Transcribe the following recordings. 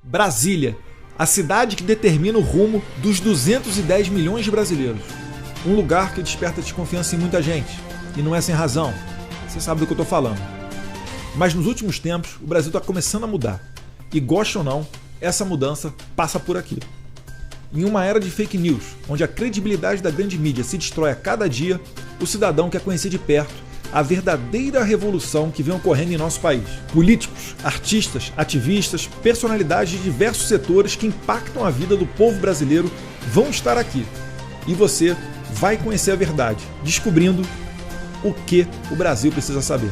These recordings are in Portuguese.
Brasília, a cidade que determina o rumo dos 210 milhões de brasileiros. Um lugar que desperta desconfiança em muita gente, e não é sem razão. Você sabe do que eu estou falando. Mas nos últimos tempos, o Brasil está começando a mudar. E goste ou não, essa mudança passa por aqui. Em uma era de fake news, onde a credibilidade da grande mídia se destrói a cada dia, o cidadão quer conhecer de perto a verdadeira revolução que vem ocorrendo em nosso país. Políticos, artistas, ativistas, personalidades de diversos setores que impactam a vida do povo brasileiro vão estar aqui. E você vai conhecer a verdade, descobrindo o que o Brasil precisa saber.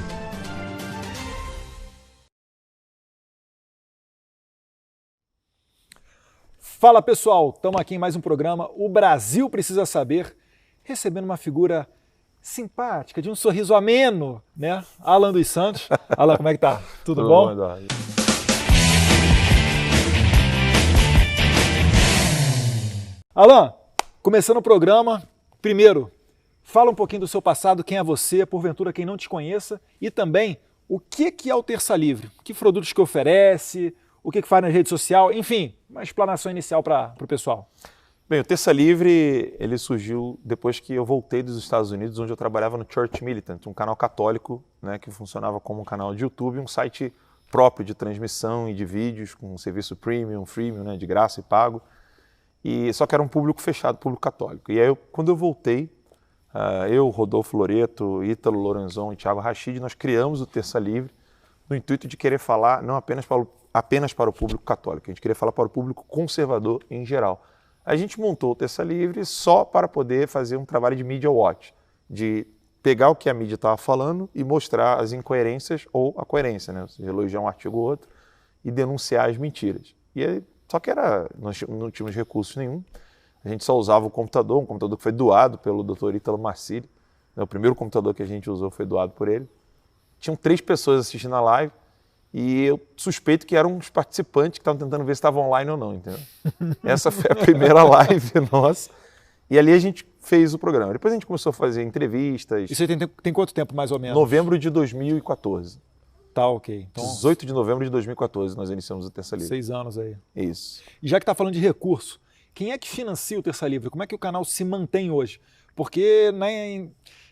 Fala pessoal, estamos aqui em mais um programa, O Brasil Precisa Saber, recebendo uma figura simpática, de um sorriso ameno, né? Alan dos Santos. Alan, como é que tá? Tudo bom? Eduardo. Alan, começando o programa, primeiro, fala um pouquinho do seu passado, quem é você, porventura quem não te conheça, e também o que é o Terça Livre, que produtos que oferece, o que faz na rede social, enfim, uma explanação inicial para o pessoal. Bem, o Terça Livre ele surgiu depois que eu voltei dos Estados Unidos, onde eu trabalhava no Church Militant, um canal católico, né, que funcionava como um canal de YouTube, um site próprio de transmissão e de vídeos, com um serviço premium, freemium, né, de graça e pago, e só que era um público fechado, público católico. E aí, quando eu voltei, eu, Rodolfo Loreto, Ítalo Lorenzon e Thiago Rachid, nós criamos o Terça Livre no intuito de querer falar não apenas para o público católico, a gente queria falar para o público conservador em geral. A gente montou o Terça Livre só para poder fazer um trabalho de media watch, de pegar o que a mídia estava falando e mostrar as incoerências ou a coerência, né? Ou seja, elogiar um artigo ou outro e denunciar as mentiras. E aí, só que nós não tínhamos recursos nenhum, a gente só usava o computador, um computador que foi doado pelo Dr. Ítalo Marcilli, né? O primeiro computador que a gente usou foi doado por ele. Tinham 3 pessoas assistindo a live, e eu suspeito que eram os participantes que estavam tentando ver se estavam online ou não, entendeu? Essa foi a primeira live nossa. E ali a gente fez o programa. Depois a gente começou a fazer entrevistas. Isso aí tem quanto tempo, mais ou menos? Novembro de 2014. Tá, ok. Então, 18 de novembro de 2014 nós iniciamos o Terça Livre. 6 anos aí. Isso. E já que está falando de recurso, quem é que financia o Terça Livre? Como é que o canal se mantém hoje? Porque na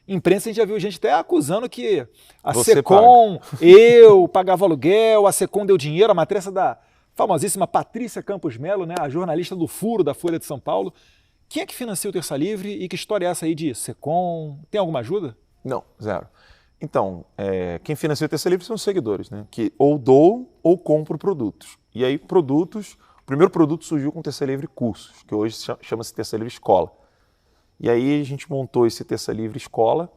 imprensa a gente já viu gente até acusando que a Você Secom, eu pagava aluguel, a Secom deu dinheiro, a matéria da famosíssima Patrícia Campos Melo, né, a jornalista do Furo da Folha de São Paulo. Quem é que financia o Terça Livre e que história é essa aí de Secom? Tem alguma ajuda? Não, zero. Então, quem financia o Terça Livre são os seguidores, né, que ou doam ou compram produtos. E aí o primeiro produto surgiu com o Terça Livre Cursos, que hoje chama-se Terça Livre Escola. E aí a gente montou esse Terça Livre Escola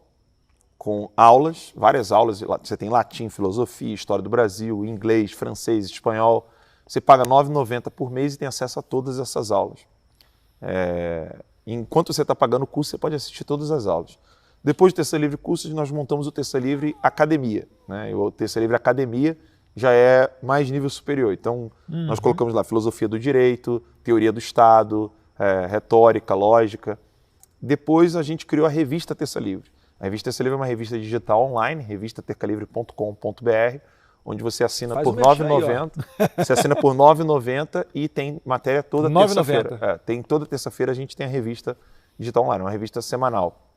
com aulas, várias aulas. Você tem latim, filosofia, história do Brasil, inglês, francês, espanhol. Você paga R$ 9,90 por mês e tem acesso a todas essas aulas. Enquanto você está pagando o curso, você pode assistir todas as aulas. Depois do Terça Livre Cursos, nós montamos o Terça Livre Academia, né? O Terça Livre Academia já é mais nível superior. Então, nós colocamos lá filosofia do direito, teoria do Estado, retórica, lógica. Depois a gente criou a revista Terça Livre. A revista Terça Livre é uma revista digital online, revistatercalivre.com.br, onde você assina por R$ 9,90. Você assina por R$ 9,90 e tem matéria toda terça-feira. Tem toda terça-feira a gente tem a revista digital online, uma revista semanal.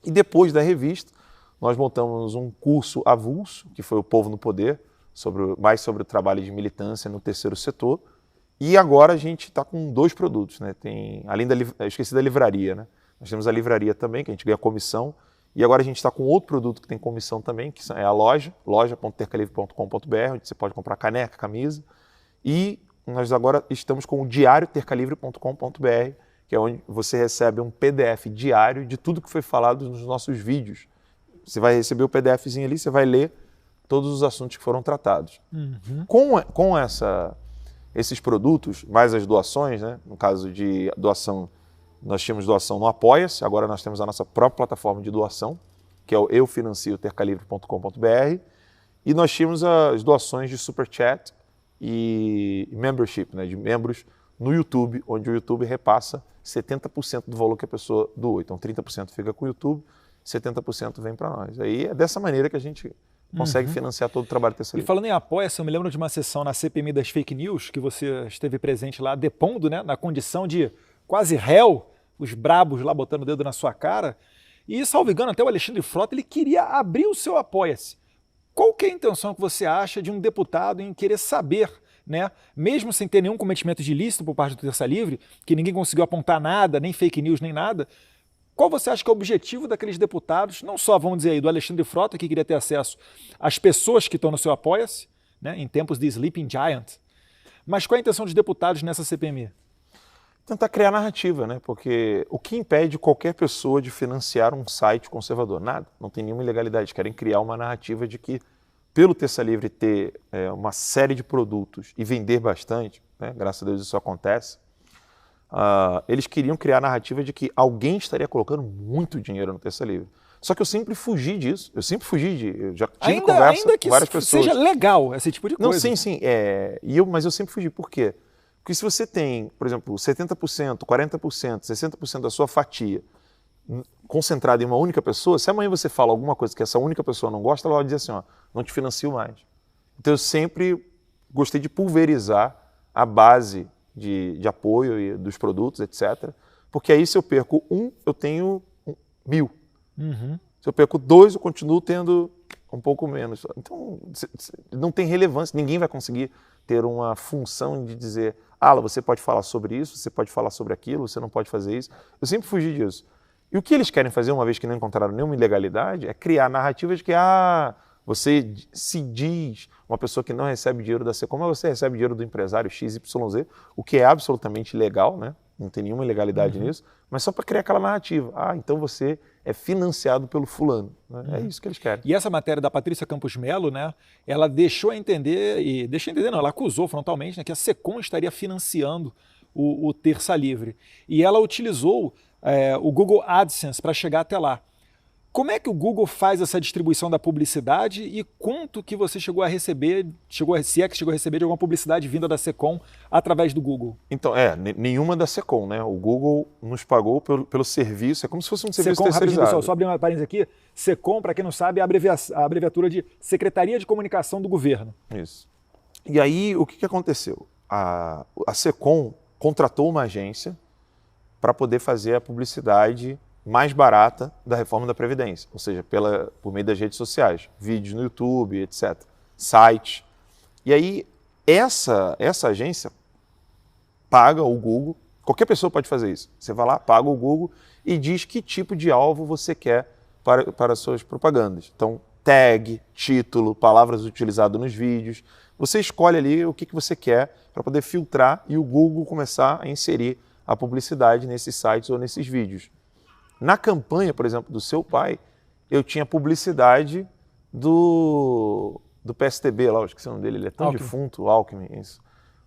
E depois da revista, nós montamos um curso avulso, que foi o Povo no Poder, mais sobre o trabalho de militância no terceiro setor. E agora a gente está com 2 produtos, né? Além eu esqueci da livraria, né? Nós temos a livraria também, que a gente ganha comissão, e agora a gente está com outro produto que tem comissão também, que é a loja.tercalivre.com.br, onde você pode comprar caneca, camisa, e nós agora estamos com o diário tercalivre.com.br, que é onde você recebe um PDF diário de tudo que foi falado nos nossos vídeos. Você vai receber o PDFzinho ali, você vai ler todos os assuntos que foram tratados. Com esses produtos, mais as doações, né? No caso de doação, nós tínhamos doação no Apoia-se, agora nós temos a nossa própria plataforma de doação, que é o eufinancio.tercalivre.com.br, e nós tínhamos as doações de Super Chat e membership, né, de membros no YouTube, onde o YouTube repassa 70% do valor que a pessoa doou. Então 30% fica com o YouTube, 70% vem para nós. Aí é dessa maneira que a gente consegue financiar todo o trabalho do Terça E Livre. falando em Apoia-se, eu me lembro de uma sessão na CPMI das fake news, que você esteve presente lá, depondo, né, na condição de quase réu, os brabos lá botando o dedo na sua cara. E, salvo engano, até o Alexandre Frota, ele queria abrir o seu Apoia-se. Qual que é a intenção que você acha de um deputado em querer saber, né, mesmo sem ter nenhum cometimento de ilícito por parte do Terça Livre, que ninguém conseguiu apontar nada, nem fake news, nem nada, qual você acha que é o objetivo daqueles deputados, não só, vamos dizer aí, do Alexandre Frota, que queria ter acesso às pessoas que estão no seu Apoia-se, né, em tempos de Sleeping Giant, mas qual é a intenção dos deputados nessa CPMI? Tentar criar narrativa, né? Porque o que impede qualquer pessoa de financiar um site conservador? Nada, não tem nenhuma ilegalidade. Querem criar uma narrativa de que, pelo Terça Livre ter uma série de produtos e vender bastante, né? Graças a Deus isso acontece, eles queriam criar a narrativa de que alguém estaria colocando muito dinheiro no Terça Livre. Só que eu sempre fugi disso, eu já tive conversa com várias pessoas. Seja legal esse tipo de coisa. Não, sim, mas eu sempre fugi. Por quê? Porque se você tem, por exemplo, 70%, 40%, 60% da sua fatia concentrada em uma única pessoa, se amanhã você fala alguma coisa que essa única pessoa não gosta, ela vai dizer assim, ó, não te financio mais. Então eu sempre gostei de pulverizar a base de apoio e dos produtos, etc. Porque aí se eu perco eu tenho 1.000. Se eu perco 2, eu continuo tendo um pouco menos. Então não tem relevância, ninguém vai conseguir ter uma função de dizer, você pode falar sobre isso, você pode falar sobre aquilo, você não pode fazer isso. Eu sempre fugi disso. E o que eles querem fazer, uma vez que não encontraram nenhuma ilegalidade, é criar narrativas de que, você se diz uma pessoa que não recebe dinheiro da Secom, mas você recebe dinheiro do empresário XYZ, o que é absolutamente legal, né? Não tem nenhuma ilegalidade nisso, mas só para criar aquela narrativa. Então você é financiado pelo fulano. Né? É isso que eles querem. E essa matéria da Patrícia Campos Melo, né, ela deixou a entender, ela acusou frontalmente, né, que a Secom estaria financiando o Terça Livre. E ela utilizou o Google AdSense para chegar até lá. Como é que o Google faz essa distribuição da publicidade e quanto que você chegou a receber, se é que chegou a receber de alguma publicidade vinda da Secom através do Google? Então, nenhuma da Secom, né? O Google nos pagou pelo serviço, é como se fosse um serviço terceirizado. Pessoal, só abrir uma parênteses aqui, Secom, para quem não sabe, é a abreviatura de Secretaria de Comunicação do Governo. Isso. E aí, o que aconteceu? A Secom contratou uma agência para poder fazer a publicidade mais barata da reforma da Previdência, ou seja, por meio das redes sociais, vídeos no YouTube, etc., sites. E aí, essa agência paga o Google, qualquer pessoa pode fazer isso. Você vai lá, paga o Google e diz que tipo de alvo você quer para as suas propagandas. Então, tag, título, palavras utilizadas nos vídeos. Você escolhe ali o que você quer para poder filtrar e o Google começar a inserir a publicidade nesses sites ou nesses vídeos. Na campanha, por exemplo, do seu pai, eu tinha publicidade do PSDB lá, eu esqueci o nome dele, ele é tão defunto, o Alckmin, isso.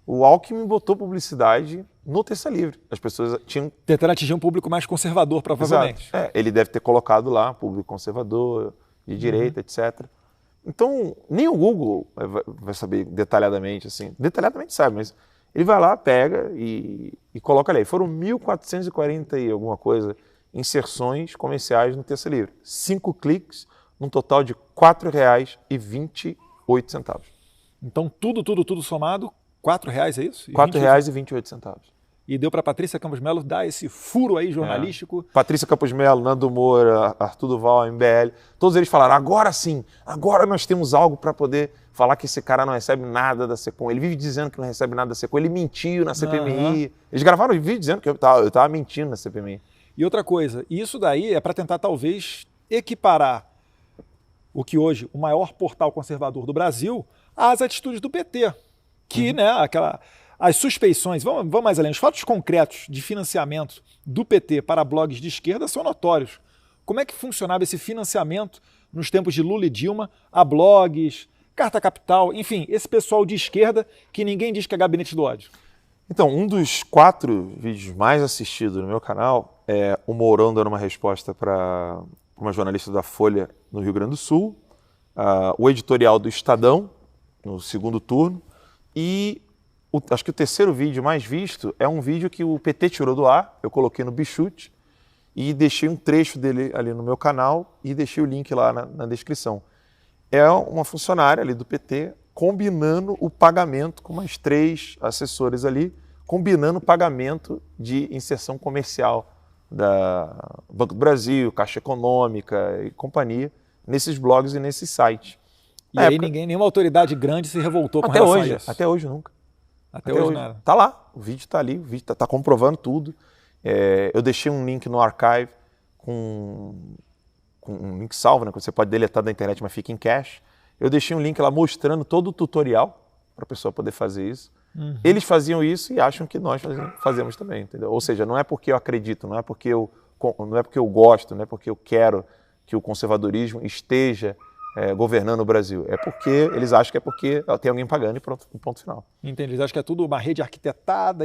O Alckmin botou publicidade no Terça Livre. As pessoas tinham... Tentando atingir um público mais conservador, provavelmente. Exato. Ele deve ter colocado lá, público conservador, de direita, etc. Então, nem o Google vai saber detalhadamente, assim. Detalhadamente sabe, mas ele vai lá, pega e coloca ali. Foram 1.440 e alguma coisa inserções comerciais no Terça Livre. 5 cliques, num total de R$ 4,28. Então, tudo somado, R$ 4,00, é isso? R$ 4,28. E deu para a Patrícia Campos Melo dar esse furo aí jornalístico. Patrícia Campos Melo, Nando Moura, Arthur Duval, MBL, todos eles falaram, agora sim, agora nós temos algo para poder falar que esse cara não recebe nada da Secom. Ele vive dizendo que não recebe nada da Secom, ele mentiu na CPMI. Eles gravaram um vídeo dizendo que eu estava mentindo na CPMI. E outra coisa, isso daí é para tentar talvez equiparar o que hoje o maior portal conservador do Brasil às atitudes do PT, que, né, as suspeições, vamos mais além, os fatos concretos de financiamento do PT para blogs de esquerda são notórios. Como é que funcionava esse financiamento nos tempos de Lula e Dilma a blogs, Carta Capital, enfim, esse pessoal de esquerda que ninguém diz que é gabinete do ódio? Então, um dos 4 vídeos mais assistidos no meu canal é o Mourão dando uma resposta para uma jornalista da Folha no Rio Grande do Sul, o editorial do Estadão, no segundo turno, e acho que o terceiro vídeo mais visto é um vídeo que o PT tirou do ar, eu coloquei no Bichute e deixei um trecho dele ali no meu canal e deixei o link lá na descrição. é uma funcionária ali do PT combinando o pagamento com mais 3 assessores ali, combinando o pagamento de inserção comercial da Banco do Brasil, Caixa Econômica e companhia, nesses blogs e nesses sites. E aí nenhuma autoridade grande se revoltou com até relação hoje, a isso? Até hoje nunca. Até hoje nada. Tá lá, o vídeo tá ali, o vídeo tá comprovando tudo. Eu deixei um link no archive com um link salvo, né, que você pode deletar da internet, mas fica em cache. Eu deixei um link lá mostrando todo o tutorial para a pessoa poder fazer isso. Eles faziam isso e acham que nós fazemos também, entendeu? Ou seja, não é porque eu acredito, não é porque eu gosto, não é porque eu quero que o conservadorismo esteja governando o Brasil. É porque eles acham que é porque tem alguém pagando e pronto, ponto final. Entendi. Eles acham que é tudo uma rede arquitetada,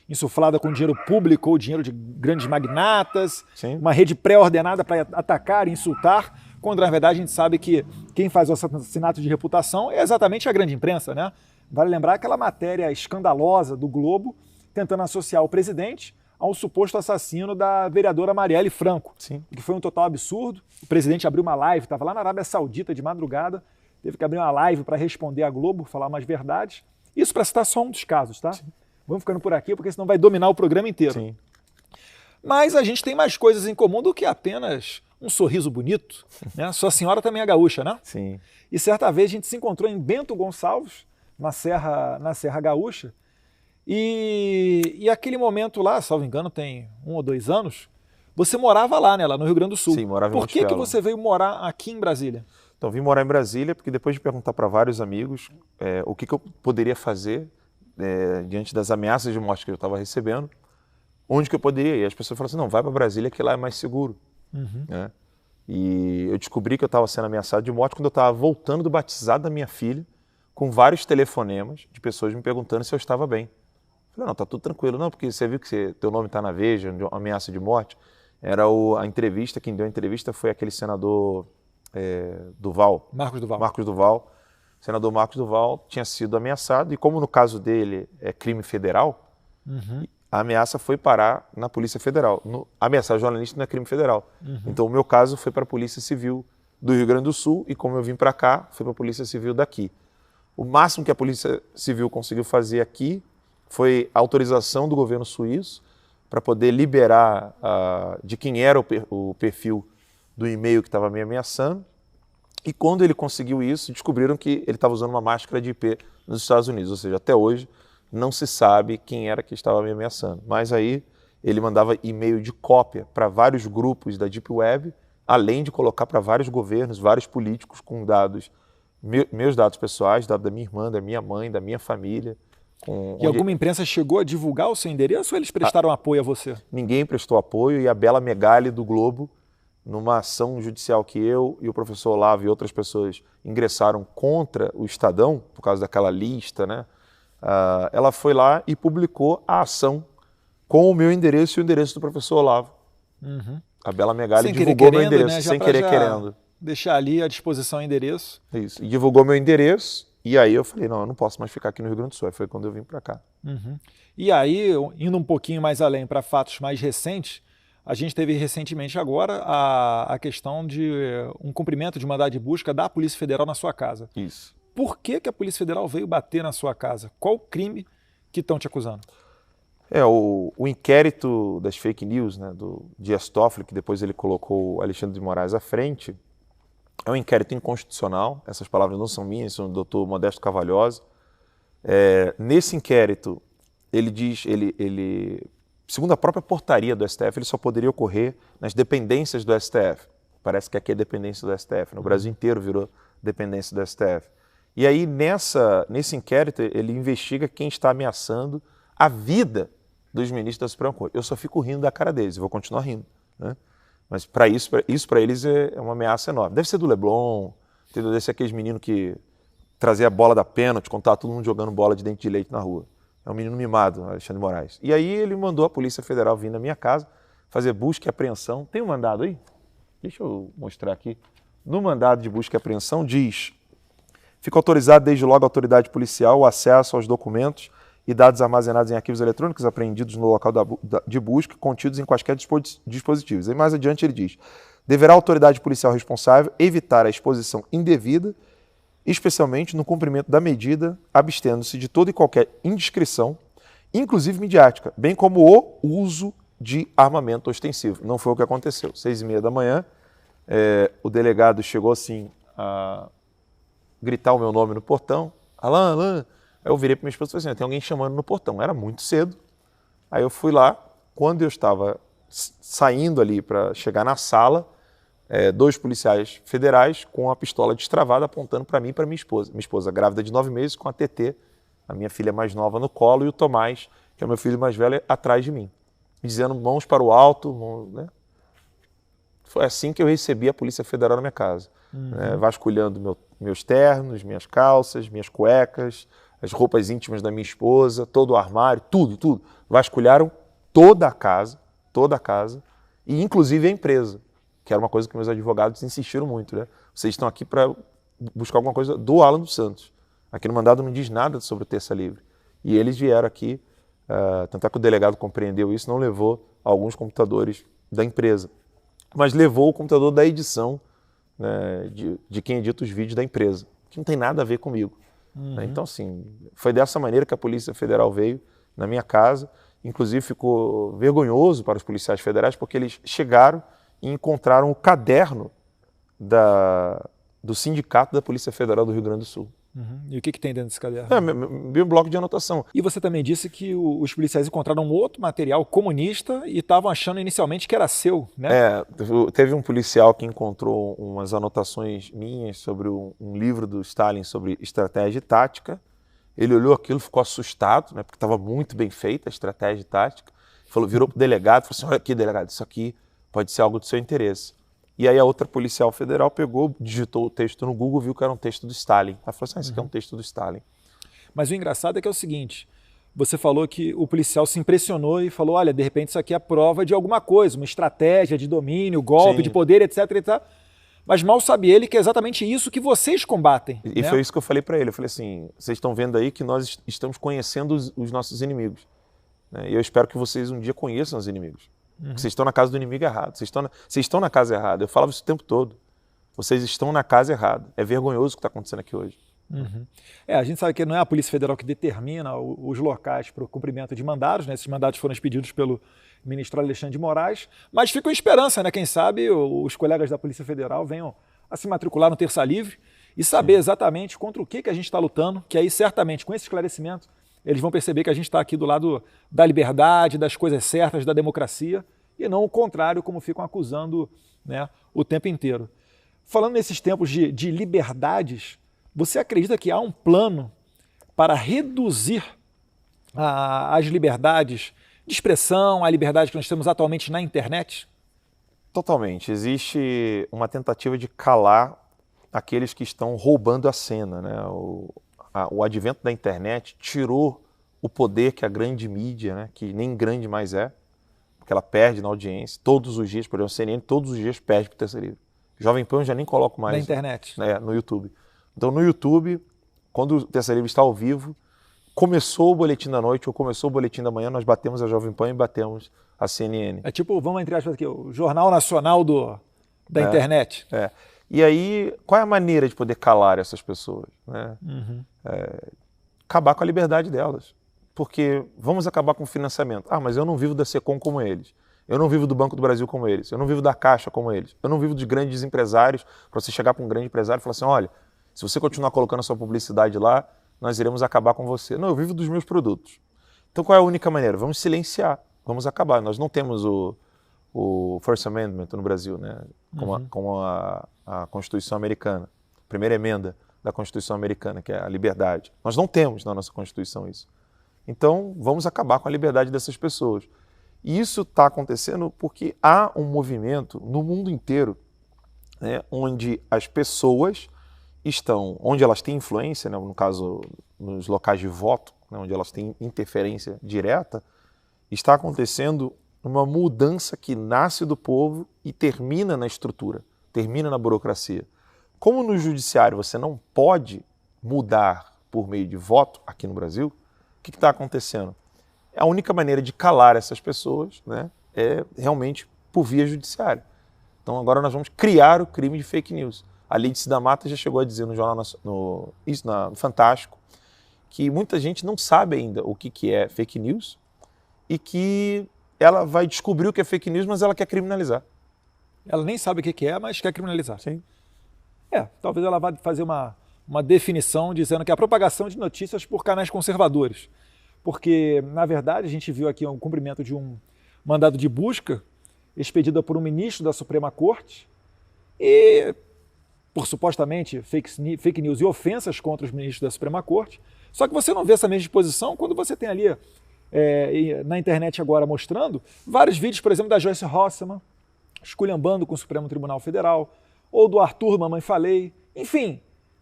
insuflada com dinheiro público ou dinheiro de grandes magnatas, Sim. uma rede pré-ordenada para atacar e insultar, quando na verdade a gente sabe que quem faz o assassinato de reputação é exatamente a grande imprensa, né? Vale lembrar aquela matéria escandalosa do Globo tentando associar o presidente ao suposto assassino da vereadora Marielle Franco, Sim. que foi um total absurdo. O presidente abriu uma live, estava lá na Arábia Saudita de madrugada, teve que abrir uma live para responder à Globo, falar umas verdades. Isso para citar só um dos casos, tá? Sim. Vamos ficando por aqui, porque senão vai dominar o programa inteiro. Sim. Mas a gente tem mais coisas em comum do que apenas um sorriso bonito, né? Sua senhora também é gaúcha, né? Sim. E certa vez a gente se encontrou em Bento Gonçalves, na Serra Gaúcha, e aquele momento lá, salvo engano, tem 1 ou 2 anos, você morava lá, né? Lá no Rio Grande do Sul. Sim, morava em Por que Monticello. você veio morar aqui em Brasília? Então, vim morar em Brasília porque depois de perguntar para vários amigos o que eu poderia fazer diante das ameaças de morte que eu estava recebendo, onde que eu poderia ir? E as pessoas falaram assim, não, vai para Brasília que lá é mais seguro. Né? E eu descobri que eu estava sendo ameaçado de morte quando eu estava voltando do batizado da minha filha, com vários telefonemas de pessoas me perguntando se eu estava bem. Eu falei, não, tá tudo tranquilo. Não, porque você viu que teu nome está na Veja, de uma ameaça de morte. Era a entrevista, quem deu a entrevista foi aquele senador Duval. Marcos Duval. Marcos Duval. O senador Marcos Duval tinha sido ameaçado e como no caso dele é crime federal, a ameaça foi parar na Polícia Federal. Ameaçar jornalista não é crime federal. Então o meu caso foi para a Polícia Civil do Rio Grande do Sul e como eu vim para cá, foi para a Polícia Civil daqui. O máximo que a Polícia Civil conseguiu fazer aqui foi a autorização do governo suíço para poder liberar de quem era o perfil do e-mail que estava me ameaçando. E quando ele conseguiu isso, descobriram que ele estava usando uma máscara de IP nos Estados Unidos. Ou seja, até hoje não se sabe quem era que estava me ameaçando. Mas aí ele mandava e-mail de cópia para vários grupos da Deep Web, além de colocar para vários governos, vários políticos com dados, meus dados pessoais, dados da minha irmã, da minha mãe, da minha família. E alguma imprensa chegou a divulgar o seu endereço ou eles prestaram apoio a você? Ninguém prestou apoio e a Bela Megali do Globo, numa ação judicial que eu e o professor Olavo e outras pessoas ingressaram contra o Estadão, por causa daquela lista, né? Ela foi lá e publicou a ação com o meu endereço e o endereço do professor Olavo. A Bela Megali divulgou meu endereço, né? sem querer querendo. Deixar ali à disposição o endereço. Isso, e divulgou meu endereço. E aí eu falei, não, eu não posso mais ficar aqui no Rio Grande do Sul. Aí foi quando eu vim para cá. E aí, indo um pouquinho mais além para fatos mais recentes, a gente teve recentemente agora a questão de um cumprimento de mandado de busca da Polícia Federal na sua casa. Isso. Por que a Polícia Federal veio bater na sua casa? Qual o crime que estão te acusando? O inquérito das fake news, né, do Dias Toffoli, que depois ele colocou o Alexandre de Moraes à frente, é um inquérito inconstitucional. Essas palavras não são minhas, são do doutor Modesto Carvalhosa. Nesse inquérito, ele diz, segundo a própria portaria do STF, ele só poderia ocorrer nas dependências do STF. Parece que aqui é dependência do STF, no Brasil inteiro virou dependência do STF. E aí, nesse inquérito, ele investiga quem está ameaçando a vida dos ministros da Suprema Corte. Eu só fico rindo da cara deles, e vou continuar rindo, né? Mas isso para eles é uma ameaça enorme. Deve ser do Leblon, entendeu? Deve ser aqueles meninos que trazia a bola da pênalti, quando estava todo mundo jogando bola de dente de leite na rua. É um menino mimado, Alexandre de Moraes. E aí ele mandou a Polícia Federal vir na minha casa, fazer busca e apreensão. Tem um mandado aí? Deixa eu mostrar aqui. No mandado de busca e apreensão diz: fica autorizado desde logo a autoridade policial o acesso aos documentos e dados armazenados em arquivos eletrônicos apreendidos no local de busca, contidos em quaisquer dispositivos. E mais adiante ele diz: Deverá a autoridade policial responsável evitar a exposição indevida, especialmente no cumprimento da medida, abstendo-se de toda e qualquer indiscrição, inclusive midiática, bem como o uso de armamento ostensivo. Não foi o que aconteceu. 6h30 da manhã, o delegado chegou assim a gritar o meu nome no portão. Alan, Alan. Aí eu virei para minha esposa e falei assim, tem alguém chamando no portão. Era muito cedo. Aí eu fui lá. Quando eu estava saindo ali para chegar na sala, 2 policiais federais com a pistola destravada apontando para mim e para minha esposa. Minha esposa grávida de 9 meses com a TT, a minha filha mais nova no colo, e o Tomás, que é o meu filho mais velho, atrás de mim. Dizendo mãos para o alto. Né? Foi assim que eu recebi a Polícia Federal na minha casa. Vasculhando meus ternos, minhas calças, minhas cuecas, as roupas íntimas da minha esposa, todo o armário, tudo. Vasculharam toda a casa, e inclusive a empresa, que era uma coisa que meus advogados insistiram muito. Né? Vocês estão aqui para buscar alguma coisa do Alan dos Santos. Aqui no mandado não diz nada sobre o Terça Livre. E eles vieram aqui, tanto é que o delegado compreendeu isso, não levou alguns computadores da empresa, mas levou o computador da edição, né, de quem edita os vídeos da empresa, que não tem nada a ver comigo. Né? Então, assim, foi dessa maneira que a Polícia Federal veio na minha casa. Inclusive, ficou vergonhoso para os policiais federais, porque eles chegaram e encontraram o caderno do Sindicato da Polícia Federal do Rio Grande do Sul. E o que tem dentro desse caderno? Meu bloco de anotação. E você também disse que os policiais encontraram um outro material comunista e estavam achando inicialmente que era seu, né? Teve um policial que encontrou umas anotações minhas sobre um livro do Stalin sobre estratégia e tática. Ele olhou aquilo, ficou assustado, né, porque estava muito bem feita a estratégia e tática. Virou para o delegado e falou assim, olha aqui, delegado, isso aqui pode ser algo do seu interesse. E aí a outra policial federal pegou, digitou o texto no Google, viu que era um texto do Stalin. Ela falou assim, isso aqui é um texto do Stalin. Mas o engraçado é que é o seguinte, você falou que o policial se impressionou e falou, olha, de repente isso aqui é prova de alguma coisa, uma estratégia de domínio, golpe, de poder, etc, etc. Mas mal sabe ele que é exatamente isso que vocês combatem. E foi isso que eu falei para ele. Eu falei assim, vocês estão vendo aí que nós estamos conhecendo os nossos inimigos. Né? E eu espero que vocês um dia conheçam os inimigos. Vocês estão na casa do inimigo errado. Vocês estão na casa errada. Eu falava isso o tempo todo. Vocês estão na casa errada. É vergonhoso o que está acontecendo aqui hoje. A gente sabe que não é a Polícia Federal que determina os locais para o cumprimento de mandados, né? Esses mandados foram expedidos pelo ministro Alexandre de Moraes, mas fica a esperança, né? Quem sabe os colegas da Polícia Federal venham a se matricular no Terça Livre e saber exatamente contra o que a gente está lutando, que aí certamente com esse esclarecimento eles vão perceber que a gente está aqui do lado da liberdade, das coisas certas, da democracia, e não o contrário, como ficam acusando, né, o tempo inteiro. Falando nesses tempos de liberdades, você acredita que há um plano para reduzir as liberdades de expressão, a liberdade que nós temos atualmente na internet? Totalmente. Existe uma tentativa de calar aqueles que estão roubando a cena. Né? O advento da internet tirou o poder que a grande mídia, né, que nem grande mais é, porque ela perde na audiência todos os dias. Por exemplo, a CNN todos os dias perde para o Terça Livre. Jovem Pan eu já nem coloco mais. Na internet. No YouTube. Então, no YouTube, quando o Terça Livre está ao vivo, começou o Boletim da Noite ou começou o Boletim da Manhã, nós batemos a Jovem Pan e batemos a CNN. É tipo, vamos entre aspas aqui, o Jornal Nacional da internet. E aí, qual é a maneira de poder calar essas pessoas? Né? Acabar com a liberdade delas. Porque vamos acabar com o financiamento. Mas eu não vivo da Secom como eles. Eu não vivo do Banco do Brasil como eles. Eu não vivo da Caixa como eles. Eu não vivo dos grandes empresários, para você chegar para um grande empresário e falar assim, olha, se você continuar colocando a sua publicidade lá, nós iremos acabar com você. Não, eu vivo dos meus produtos. Então qual é a única maneira? Vamos silenciar, vamos acabar. Nós não temos o First Amendment no Brasil, né? Como a Constituição Americana, a primeira emenda da Constituição Americana, que é a liberdade. Nós não temos na nossa Constituição isso. Então vamos acabar com a liberdade dessas pessoas. E isso está acontecendo porque há um movimento no mundo inteiro, né, onde as pessoas estão, onde elas têm influência, né, no caso nos locais de voto, né, onde elas têm interferência direta, está acontecendo uma mudança que nasce do povo e termina na estrutura, termina na burocracia. Como no judiciário você não pode mudar por meio de voto aqui no Brasil, o que está acontecendo? A única maneira de calar essas pessoas, né, é realmente por via judiciária. Então agora nós vamos criar o crime de fake news. A Lídice da Mata já chegou a dizer no jornal no Fantástico que muita gente não sabe ainda o que é fake news e que ela vai descobrir o que é fake news, mas ela quer criminalizar. Ela nem sabe o que é, mas quer criminalizar. Sim. Talvez ela vá fazer uma definição dizendo que é a propagação de notícias por canais conservadores. Porque, na verdade, a gente viu aqui o cumprimento de um mandado de busca expedida por um ministro da Suprema Corte e por supostamente fake news e ofensas contra os ministros da Suprema Corte. Só que você não vê essa mesma disposição quando você tem ali na internet agora mostrando vários vídeos, por exemplo, da Joyce Hasselmann esculhambando com o Supremo Tribunal Federal, ou do Arthur Mamãe Falei. Enfim,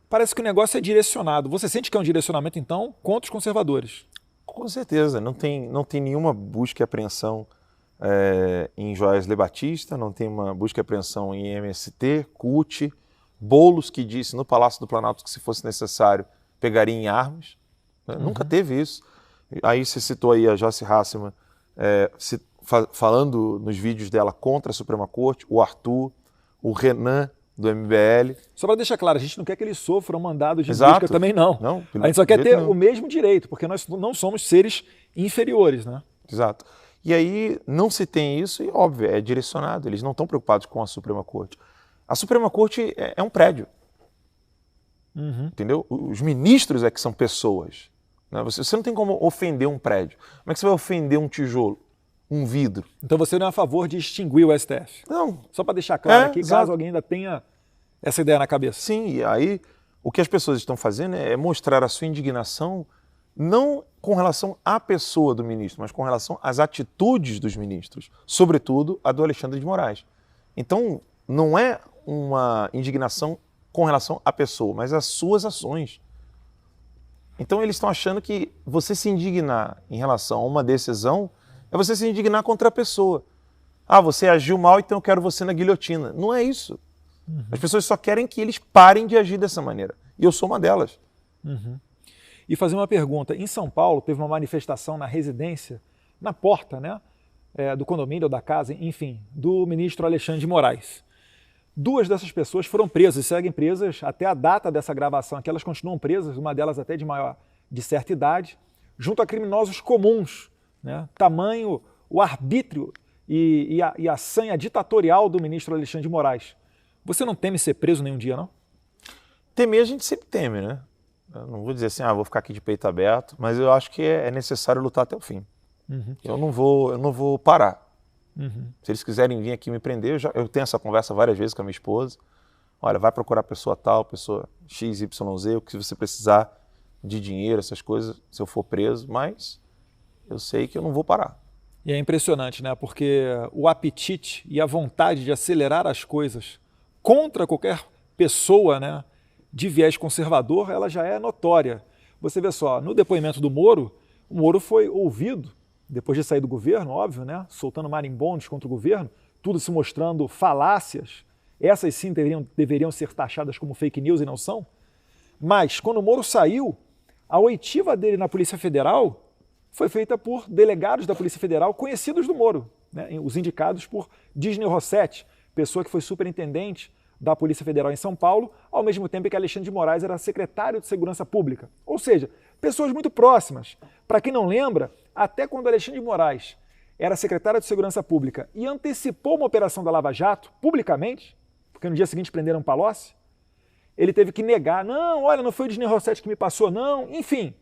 parece que o negócio é direcionado. Você sente que é um direcionamento, então, contra os conservadores? Com certeza. Não tem nenhuma busca e apreensão em Joesley Batista, não tem uma busca e apreensão em MST, CUT, Boulos, que disse no Palácio do Planalto que, se fosse necessário, pegaria em armas. Nunca teve isso. Aí você citou aí a Joyce Hasselmann falando nos vídeos dela contra a Suprema Corte, o Arthur, o Renan do MBL. Só para deixar claro, a gente não quer que eles sofram mandado de busca também, não. A gente só quer ter o mesmo direito, porque nós não somos seres inferiores, né? Exato. E aí não se tem isso e, óbvio, é direcionado. Eles não estão preocupados com a Suprema Corte. A Suprema Corte é um prédio. Entendeu? Os ministros é que são pessoas. Né? Você não tem como ofender um prédio. Como é que você vai ofender um tijolo, um vidro? Então você não é a favor de extinguir o STF? Não. Só para deixar claro aqui, caso alguém ainda tenha essa ideia na cabeça. Sim, e aí o que as pessoas estão fazendo é mostrar a sua indignação não com relação à pessoa do ministro, mas com relação às atitudes dos ministros, sobretudo a do Alexandre de Moraes. Então, não é uma indignação com relação à pessoa, mas às suas ações. Então, eles estão achando que você se indignar em relação a uma decisão é você se indignar contra a pessoa. Ah, você agiu mal, então eu quero você na guilhotina. Não é isso. As pessoas só querem que eles parem de agir dessa maneira. E eu sou uma delas. E fazer uma pergunta. Em São Paulo, teve uma manifestação na residência, na porta, né, do condomínio ou da casa, enfim, do ministro Alexandre de Moraes. 2 dessas pessoas foram presas e seguem presas até a data dessa gravação, que elas continuam presas, uma delas até de certa idade, junto a criminosos comuns, né? Tamanho o arbítrio e a sanha ditatorial do ministro Alexandre de Moraes. Você não teme ser preso nenhum dia, não? Temer a gente sempre teme, né? Eu não vou dizer assim, vou ficar aqui de peito aberto, mas eu acho que é necessário lutar até o fim. Eu não vou parar. Se eles quiserem vir aqui me prender, eu tenho essa conversa várias vezes com a minha esposa. Olha, vai procurar pessoa tal, pessoa XYZ, o que você precisar de dinheiro, essas coisas, se eu for preso, mas eu sei que eu não vou parar. E é impressionante, né? Porque o apetite e a vontade de acelerar as coisas contra qualquer pessoa, né, de viés conservador, ela já é notória. Você vê só, no depoimento do Moro, o Moro foi ouvido, depois de sair do governo, óbvio, né, soltando marimbondos contra o governo, tudo se mostrando falácias. Essas sim deveriam ser taxadas como fake news e não são. Mas, quando o Moro saiu, a oitiva dele na Polícia Federal foi feita por delegados da Polícia Federal conhecidos do Moro, né, os indicados por Disney Rossetti, pessoa que foi superintendente da Polícia Federal em São Paulo, ao mesmo tempo que Alexandre de Moraes era secretário de Segurança Pública. Ou seja, pessoas muito próximas. Para quem não lembra, até quando Alexandre de Moraes era secretário de Segurança Pública e antecipou uma operação da Lava Jato, publicamente, porque no dia seguinte prenderam Palocci, ele teve que negar, não, olha, não foi o Disney Rossetti que me passou, não, enfim.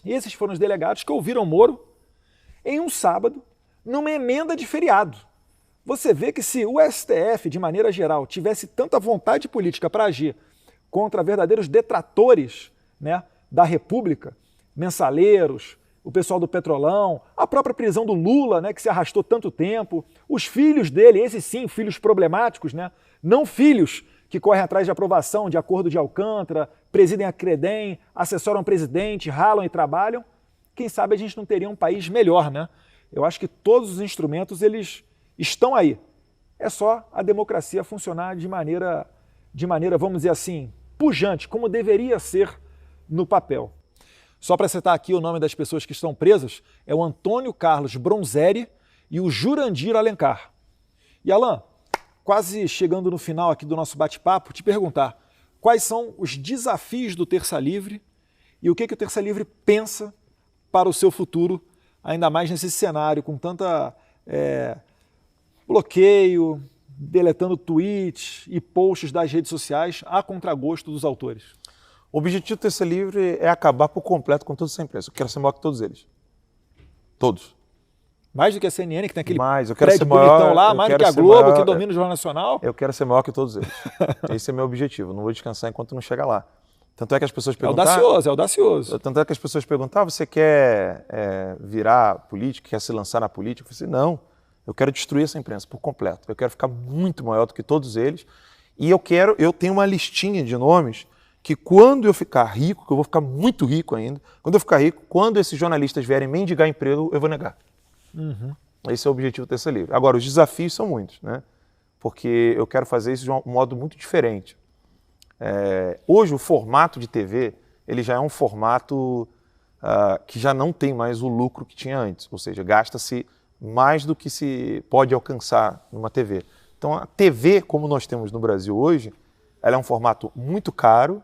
E esses foram os delegados que ouviram Moro em um sábado, numa emenda de feriado. Você vê que se o STF, de maneira geral, tivesse tanta vontade política para agir contra verdadeiros detratores, né, da República, mensaleiros, o pessoal do Petrolão, a própria prisão do Lula, né, que se arrastou tanto tempo, os filhos dele, esses sim, filhos problemáticos, né, não filhos que correm atrás de aprovação de acordo de Alcântara, presidem a Credem, assessoram o presidente, ralam e trabalham, quem sabe a gente não teria um país melhor, né? Eu acho que todos os instrumentos, eles estão aí. É só a democracia funcionar de maneira, vamos dizer assim, pujante, como deveria ser no papel. Só para citar aqui o nome das pessoas que estão presas, é o Antônio Carlos Bronzeri e o Jurandir Alencar. E Alan, quase chegando no final aqui do nosso bate-papo, te perguntar quais são os desafios do Terça Livre e o que o Terça Livre pensa para o seu futuro, ainda mais nesse cenário com tanta bloqueio, deletando tweets e posts das redes sociais a contragosto dos autores. O objetivo do Terça Livre é acabar por completo com toda essa imprensa. Eu quero ser maior que todos eles. Todos. Mais do que a CNN, que tem aquele eu quero ser maior, bonitão lá, mais do que a Globo, maior, que domina o Jornal Nacional. Eu quero ser maior que todos eles. Esse é meu objetivo. Não vou descansar enquanto não chegar lá. Tanto é que as pessoas perguntam... É audacioso. Tanto é que as pessoas perguntam, você quer virar político, quer se lançar na política? Eu falei assim, não, eu quero destruir essa imprensa por completo. Eu quero ficar muito maior do que todos eles. E eu tenho uma listinha de nomes que quando eu ficar rico, que eu vou ficar muito rico ainda, quando eu ficar rico, quando esses jornalistas vierem mendigar emprego, eu vou negar. Uhum. Esse é o objetivo do Terça Livre. Agora, os desafios são muitos, né? Porque eu quero fazer isso de um modo muito diferente. Hoje, o formato de TV, ele já é um formato que já não tem mais o lucro que tinha antes, ou seja, gasta-se mais do que se pode alcançar numa TV. Então, a TV, como nós temos no Brasil hoje, ela é um formato muito caro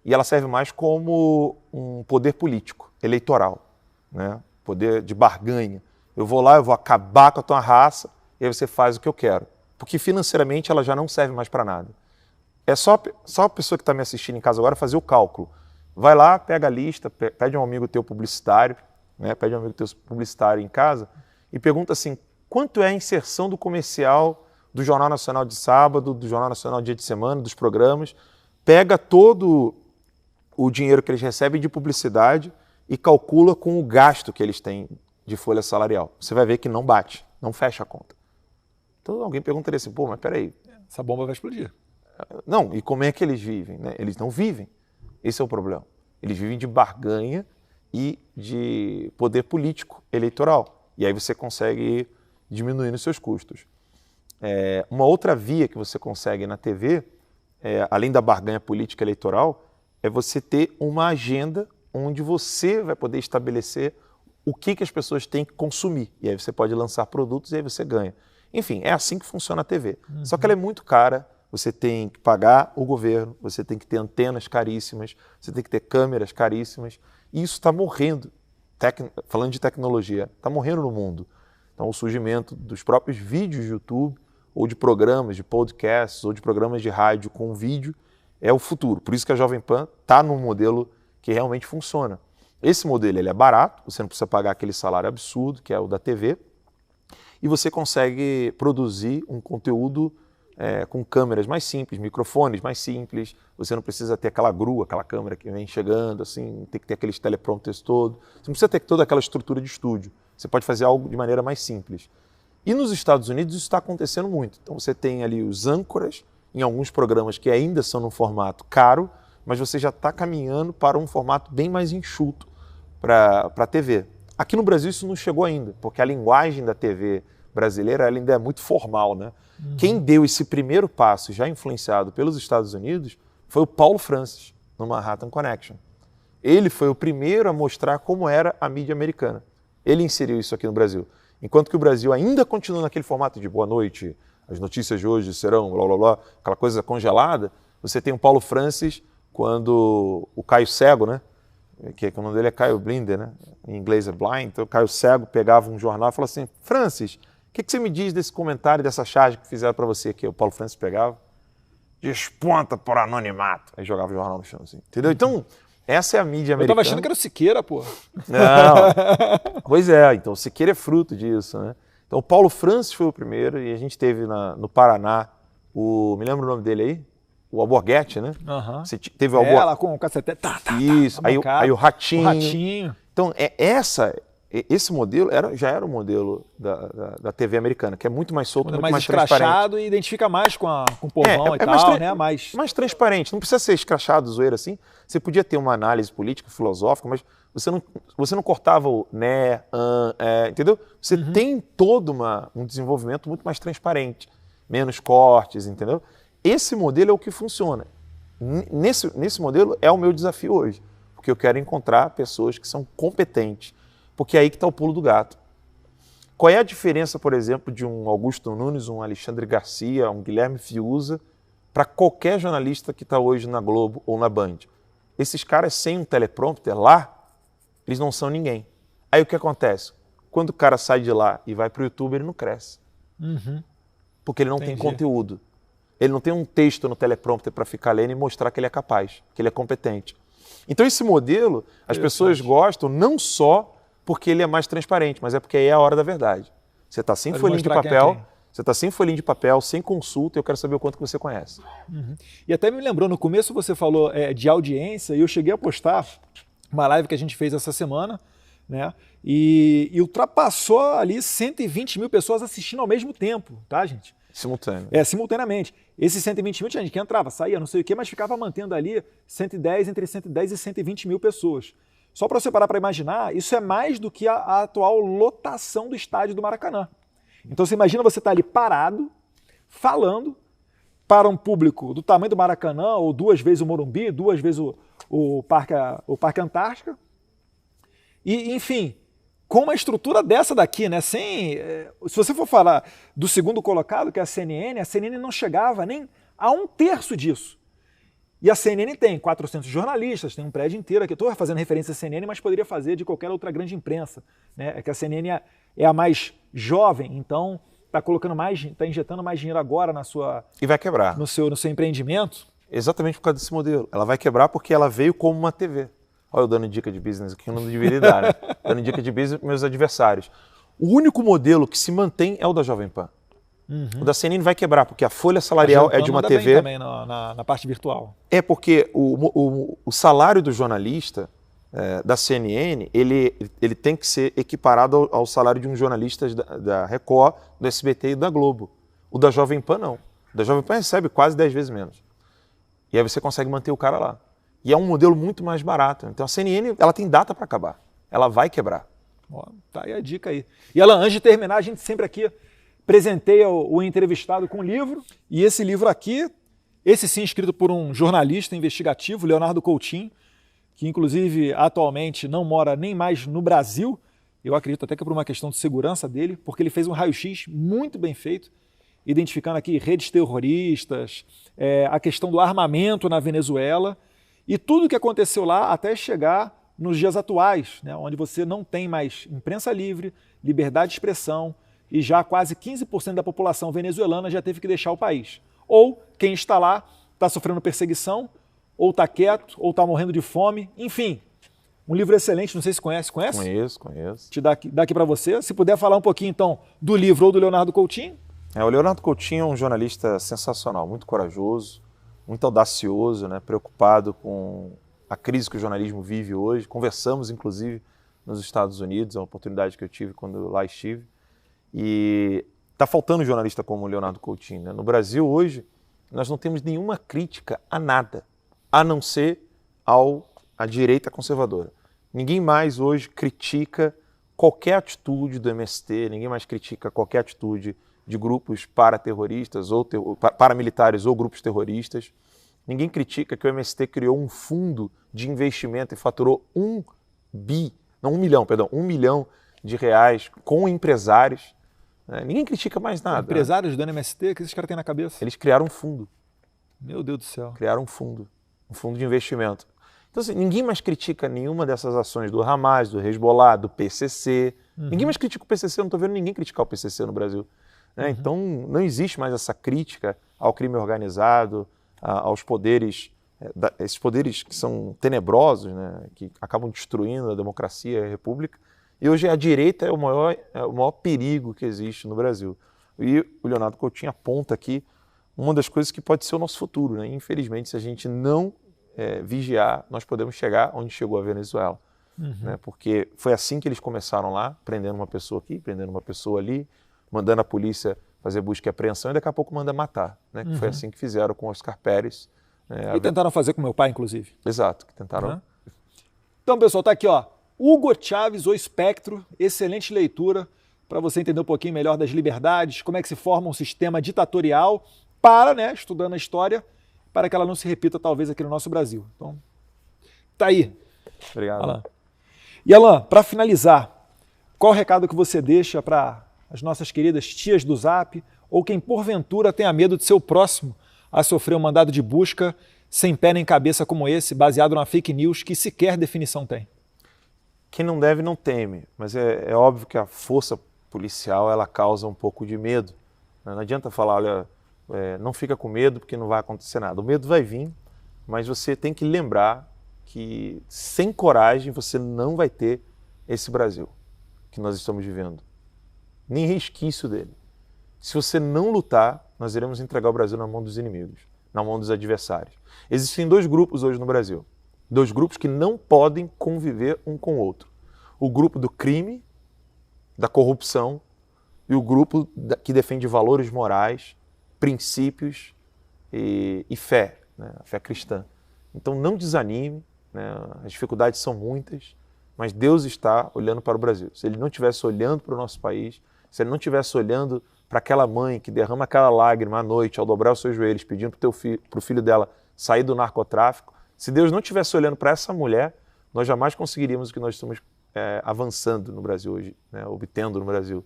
e ela serve mais como um poder político, eleitoral, né? Poder de barganha. Eu vou lá, eu vou acabar com a tua raça e aí você faz o que eu quero. Porque financeiramente ela já não serve mais para nada. É só a pessoa que está me assistindo em casa agora fazer o cálculo. Vai lá, pega a lista, pede um amigo teu publicitário, né? Pede um amigo teu publicitário em casa e pergunta assim, quanto é a inserção do comercial do Jornal Nacional de sábado, do Jornal Nacional dia de semana, dos programas, pega todo o dinheiro que eles recebem de publicidade e calcula com o gasto que eles têm de folha salarial. Você vai ver que não bate, não fecha a conta. Então alguém perguntaria assim, mas peraí. Essa bomba vai explodir. Não, e como é que eles vivem, né? Eles não vivem. Esse é o problema. Eles vivem de barganha e de poder político, eleitoral. E aí você consegue diminuir os seus custos. Uma outra via que você consegue na TV, além da barganha política eleitoral, é você ter uma agenda onde você vai poder estabelecer o que as pessoas têm que consumir. E aí você pode lançar produtos e aí você ganha. Enfim, é assim que funciona a TV. Uhum. Só que ela é muito cara, você tem que pagar o governo, você tem que ter antenas caríssimas, você tem que ter câmeras caríssimas. E isso está morrendo, falando de tecnologia, está morrendo no mundo. Então o surgimento dos próprios vídeos de YouTube, ou de programas, de podcasts, ou de programas de rádio com vídeo, é o futuro. Por isso que a Jovem Pan está num modelo que realmente funciona. Esse modelo ele é barato, você não precisa pagar aquele salário absurdo, que é o da TV, e você consegue produzir um conteúdo com câmeras mais simples, microfones mais simples, você não precisa ter aquela grua, aquela câmera que vem chegando, assim, tem que ter aqueles teleprompters todos, você não precisa ter toda aquela estrutura de estúdio, você pode fazer algo de maneira mais simples. E nos Estados Unidos isso está acontecendo muito, então você tem ali os âncoras, em alguns programas que ainda são num formato caro, mas você já está caminhando para um formato bem mais enxuto para a TV. Aqui no Brasil isso não chegou ainda, porque a linguagem da TV brasileira ela ainda é muito formal, né? Uhum. Quem deu esse primeiro passo, já influenciado pelos Estados Unidos, foi o Paulo Francis, no Manhattan Connection. Ele foi o primeiro a mostrar como era a mídia americana. Ele inseriu isso aqui no Brasil. Enquanto que o Brasil ainda continua naquele formato de boa noite, as notícias de hoje serão blá blá blá, aquela coisa congelada, você tem o Paulo Francis quando o Caio Cego, né? Que o nome dele é Caio Blinder, né? Em inglês é blind, então o Caio Cego pegava um jornal e falava assim, Francis, o que você me diz desse comentário, dessa charge que fizeram para você aqui? O Paulo Francis pegava, desponta por anonimato, aí jogava o jornal no chão assim, entendeu? Então, essa é a mídia americana. Eu tava achando que era o Siqueira, pô. Não, pois é, então o Siqueira é fruto disso, né? Então o Paulo Francis foi o primeiro e a gente teve no Paraná, me lembra o nome dele aí? O Alborguete, né? Uhum. Você teve o Alborguete. Ela com o cacete. Isso, aí o Ratinho. O Ratinho. Então, esse modelo já era o modelo da TV americana, que é muito mais solto, muito mais escrachado e identifica mais com o povão e tal, né? Mais transparente. Não precisa ser escrachado, zoeira assim. Você podia ter uma análise política, filosófica, mas você não cortava o né, entendeu? Você tem todo um desenvolvimento muito mais transparente, menos cortes, entendeu? Esse modelo é o que funciona. Nesse modelo é o meu desafio hoje, porque eu quero encontrar pessoas que são competentes, porque é aí que está o pulo do gato. Qual é a diferença, por exemplo, de um Augusto Nunes, um Alexandre Garcia, um Guilherme Fiuza, para qualquer jornalista que está hoje na Globo ou na Band? Esses caras sem um teleprompter lá, eles não são ninguém. Aí o que acontece? Quando o cara sai de lá e vai para o YouTube, ele não cresce. Porque ele não tem conteúdo. Ele não tem um texto no teleprompter para ficar lendo e mostrar que ele é capaz, que ele é competente. Então esse modelo, as pessoas gostam não só porque ele é mais transparente, mas é porque aí é a hora da verdade. Você está sem folhinha de papel, sem consulta, e eu quero saber o quanto que você conhece. E até me lembrou, no começo você falou de audiência, e eu cheguei a postar uma live que a gente fez essa semana, né? E ultrapassou ali 120 mil pessoas assistindo ao mesmo tempo, tá, gente? Simultâneo. Simultaneamente. Esses 120 mil tinha gente que entrava, saía, não sei o quê, mas ficava mantendo ali entre 110 e 120 mil pessoas. Só para você parar para imaginar, isso é mais do que a atual lotação do estádio do Maracanã. Então você imagina você estar ali parado, falando para um público do tamanho do Maracanã, ou 2 vezes o Morumbi, 2 vezes o Parque Antártica. E, enfim, com uma estrutura dessa daqui, né? Se você for falar do segundo colocado, que é a CNN não chegava nem a 1/3 disso. E a CNN tem 400 jornalistas, tem um prédio inteiro aqui. Estou fazendo referência à CNN, mas poderia fazer de qualquer outra grande imprensa, né? É que a CNN é a mais jovem, então está injetando mais dinheiro agora e vai quebrar. No seu empreendimento. Exatamente por causa desse modelo. Ela vai quebrar porque ela veio como uma TV. Olha eu dando dica de business aqui, eu não deveria dar, né? Dando dica de business para meus adversários. O único modelo que se mantém é o da Jovem Pan. O da CNN vai quebrar, porque a folha salarial é de uma TV. Bem também na parte virtual. É porque o salário do jornalista da CNN, ele tem que ser equiparado ao salário de um jornalista da Record, do SBT e da Globo. O da Jovem Pan não. O da Jovem Pan recebe quase 10 vezes menos. E aí você consegue manter o cara lá. E é um modelo muito mais barato. Então a CNN ela tem data para acabar. Ela vai quebrar. Tá aí a dica aí. E Alan, antes de terminar, a gente sempre aqui presenteia o entrevistado com um livro. E esse livro aqui, esse sim escrito por um jornalista investigativo, Leonardo Coutinho, que inclusive atualmente não mora nem mais no Brasil. Eu acredito até que é por uma questão de segurança dele, porque ele fez um raio-x muito bem feito, identificando aqui redes terroristas, a questão do armamento na Venezuela e tudo o que aconteceu lá até chegar nos dias atuais, né, onde você não tem mais imprensa livre, liberdade de expressão e já quase 15% da população venezuelana já teve que deixar o país. Ou quem está lá está sofrendo perseguição, ou está quieto, ou está morrendo de fome, enfim. Um livro excelente, não sei se conhece. Conhece? Conheço. Te dá aqui para você. Se puder falar um pouquinho então do livro ou do Leonardo Coutinho. O Leonardo Coutinho é um jornalista sensacional, muito corajoso, muito audacioso, né, preocupado com a crise que o jornalismo vive hoje. Conversamos, inclusive, nos Estados Unidos, é uma oportunidade que eu tive quando lá estive. E está faltando jornalista como o Leonardo Coutinho, né? No Brasil, hoje, nós não temos nenhuma crítica a nada, a não ser à direita conservadora. Ninguém mais hoje critica qualquer atitude do MST, ninguém mais critica qualquer atitude de grupos paraterroristas, ou paramilitares ou grupos terroristas. Ninguém critica que o MST criou um fundo de investimento e faturou 1 milhão de reais com empresários. Ninguém critica mais nada. Empresários do MST, o que esses caras têm na cabeça? Eles criaram um fundo. Meu Deus do céu. Criaram um fundo de investimento. Então, assim, ninguém mais critica nenhuma dessas ações do Hamas, do Hezbollah, do PCC. Ninguém mais critica o PCC, eu não estou vendo ninguém criticar o PCC no Brasil. Então, não existe mais essa crítica ao crime organizado, aos poderes, esses poderes que são tenebrosos, né, que acabam destruindo a democracia e a república. E hoje a direita é o maior perigo que existe no Brasil. E o Leonardo Coutinho aponta aqui uma das coisas que pode ser o nosso futuro, né? Infelizmente, se a gente não vigiar, nós podemos chegar onde chegou a Venezuela. Né? Porque foi assim que eles começaram lá, prendendo uma pessoa aqui, prendendo uma pessoa ali, mandando a polícia fazer busca e apreensão e daqui a pouco manda matar. Né? Que foi assim que fizeram com Oscar Pérez. E tentaram fazer com meu pai, inclusive. Exato, que tentaram. Então, pessoal, tá aqui, ó. Hugo Chávez, O Espectro, excelente leitura para você entender um pouquinho melhor das liberdades, como é que se forma um sistema ditatorial estudando a história, para que ela não se repita, talvez, aqui no nosso Brasil. Então, tá aí. Obrigado. Alan. E, Alan, para finalizar, Qual o recado que você deixa para as nossas queridas tias do Zap ou quem porventura tenha medo de ser o próximo a sofrer um mandado de busca sem pé nem cabeça como esse, baseado numa fake news que sequer definição tem? Quem não deve não teme, mas é óbvio que a força policial ela causa um pouco de medo. Não adianta falar, olha, não fica com medo porque não vai acontecer nada. O medo vai vir, mas você tem que lembrar que sem coragem você não vai ter esse Brasil que nós estamos vivendo. Nem resquício dele. Se você não lutar, nós iremos entregar o Brasil na mão dos inimigos, na mão dos adversários. Existem dois grupos hoje no Brasil. Dois grupos que não podem conviver um com o outro. O grupo do crime, da corrupção, e o grupo que defende valores morais, princípios e fé, né? A fé cristã. Então não desanime, né? As dificuldades são muitas, mas Deus está olhando para o Brasil. Se Ele não estivesse olhando para o nosso país, se Ele não estivesse olhando para aquela mãe que derrama aquela lágrima à noite ao dobrar os seus joelhos pedindo para o filho dela sair do narcotráfico, se Deus não estivesse olhando para essa mulher, nós jamais conseguiríamos o que nós estamos avançando no Brasil hoje, né? Obtendo no Brasil.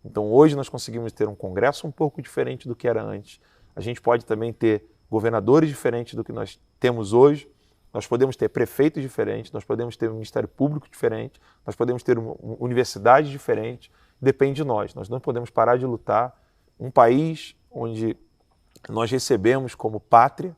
Então hoje nós conseguimos ter um Congresso um pouco diferente do que era antes. A gente pode também ter governadores diferentes do que nós temos hoje. Nós podemos ter prefeitos diferentes, nós podemos ter um Ministério Público diferente, nós podemos ter uma universidade diferente. Depende de nós. Nós não podemos parar de lutar. Um país onde nós recebemos como pátria,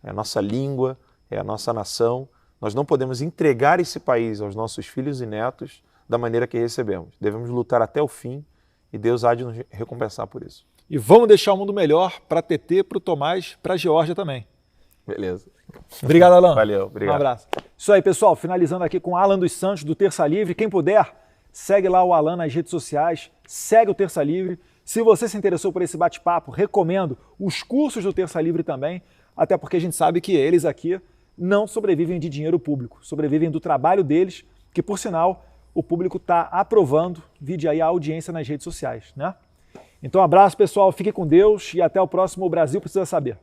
é a nossa língua, é a nossa nação. Nós não podemos entregar esse país aos nossos filhos e netos da maneira que recebemos. Devemos lutar até o fim e Deus há de nos recompensar por isso. E vamos deixar o mundo melhor para a TT, para o Tomás, para a Geórgia também. Beleza. Obrigado, Alan. Valeu, obrigado. Um abraço. Isso aí, pessoal. Finalizando aqui com Alan dos Santos, do Terça Livre. Quem puder, segue lá o Alan nas redes sociais, segue o Terça Livre. Se você se interessou por esse bate-papo, recomendo os cursos do Terça Livre também, até porque a gente sabe que eles aqui não sobrevivem de dinheiro público, sobrevivem do trabalho deles, que, por sinal, o público está aprovando, vide aí a audiência nas redes sociais, né? Então, um abraço, pessoal, fique com Deus e até o próximo O Brasil Precisa Saber.